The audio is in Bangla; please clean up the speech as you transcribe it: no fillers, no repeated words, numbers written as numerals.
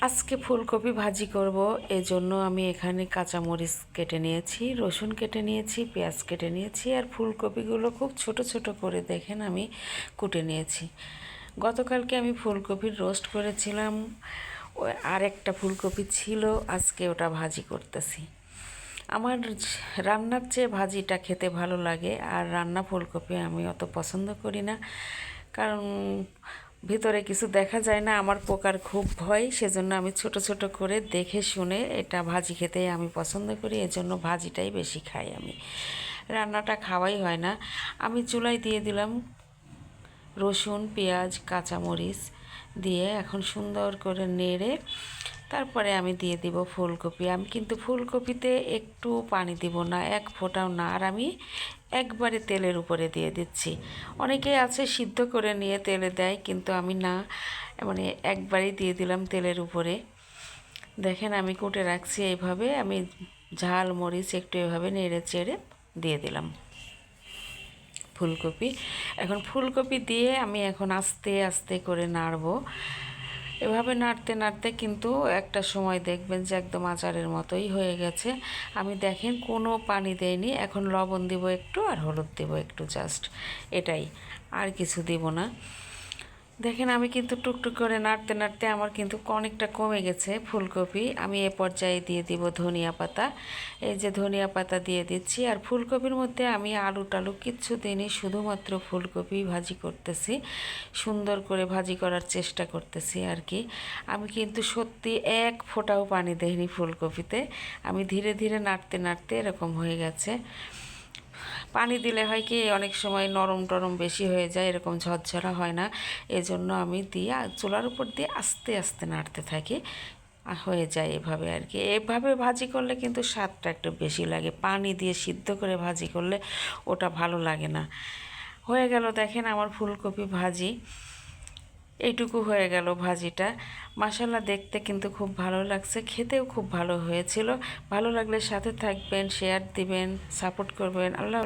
আজকে ফুলকপি ভাজি করব। এজন্য আমি এখানে কাঁচামরিচ কেটে নিয়েছি, রসুন কেটে নিয়েছি, পেঁয়াজ কেটে নিয়েছি, আর ফুলকপিগুলো খুব ছোট ছোট করে দেখেন আমি কুটে নিয়েছি। গতকালকে আমি ফুলকপির রোস্ট করেছিলাম, আর একটা ফুলকপি ছিল, আজকে ওটা ভাজি করতেছি। আমার রান্নার চেয়ে ভাজিটা খেতে ভালো লাগে, আর রান্না ফুলকপি আমি অত পছন্দ করি না, কারণ ভিতরে কিছু দেখা যায় না। আমার পোকার খুব ভয়, সেজন্য আমি ছোট ছোট করে দেখে শুনে এটা ভাজি খেতেই আমি পছন্দ করি, এজন্য ভাজিটাই বেশি খাই আমি, রান্নাটা খাওয়াই হয় না। আমি চুলায় দিয়ে দিলাম রসুন, পেঁয়াজ, কাঁচামরিচ দিয়ে এখন সুন্দর করে নেড়ে তারপরে আমি দিয়ে দিব ফুলকপি। আমি কিন্তু ফুলকপিতে একটু পানি দিব না, এক ফোঁটাও না, আর আমি একবারে তেলের উপরে দিয়ে দিচ্ছি। অনেকেই আছে সিদ্ধ করে নিয়ে তেলে দেয়, কিন্তু আমি না, মানে একবারেই দিয়ে দিলাম তেলের উপরে। দেখেন আমি কুটে রাখছি এইভাবে, আমি ঝাল মরিচ একটু এভাবে নেড়ে চেড়ে দিয়ে দিলাম ফুলকপি। এখন ফুলকপি দিয়ে আমি এখন আস্তে আস্তে করে নাড়বো। এভাবে নাড়তে নাড়তে কিন্তু একটা সময় দেখবেন যে একদম আচারের মতোই হয়ে গেছে। আমি দেখেন কোনো পানি দেইনি, এখন লবণ দিব একটু আর হলুদ দিব একটু, জাস্ট এটাই, আর কিছু দিব না। দেখেন আমি কিন্তু টুকটুক করে নাড়তে নাড়তে আমার কিন্তু অনেকটা কমে গেছে ফুলকপি। আমি এ পর্যায়ে দিয়ে দিব ধনিয়া পাতা। এই যে ধনিয়া পাতা দিয়ে দিচ্ছি। আর ফুলকপির মধ্যে আমি আলু টালু কিচ্ছু দিইনি, শুধুমাত্র ফুলকপি ভাজি করতেছি, সুন্দর করে ভাজি করার চেষ্টা করতেছি আর কি। আমি কিন্তু সত্যি এক ফোঁটাও পানি দেইনি ফুলকপিতে, আমি ধীরে ধীরে নাড়তে নাড়তে এরকম হয়ে গেছে। পানি দিলে হয় কি অনেক সময় নরম টরম বেশি হয়ে যায়, এরকম ঝরঝরা হয় না, এজন্য আমি দিয়ে চুলার উপর দিয়ে আস্তে আস্তে নাড়তে থাকি, হয়ে যায় এভাবে আর কি। এভাবে ভাজি করলে কিন্তু স্বাদটা একটু বেশি লাগে, পানি দিয়ে সিদ্ধ করে ভাজি করলে ওটা ভালো লাগে না। হয়ে গেল দেখেন আমার ফুলকপি ভাজি, এইটুকু হয়ে গেল ভাজিটা। মাশাআল্লাহ দেখতে কিন্তু খুব ভালো লাগছে, খেতেও খুব ভালো হয়েছিল। ভালো লাগলে সাথে থাকবেন, শেয়ার দিবেন, সাপোর্ট করবেন। আল্লাহ।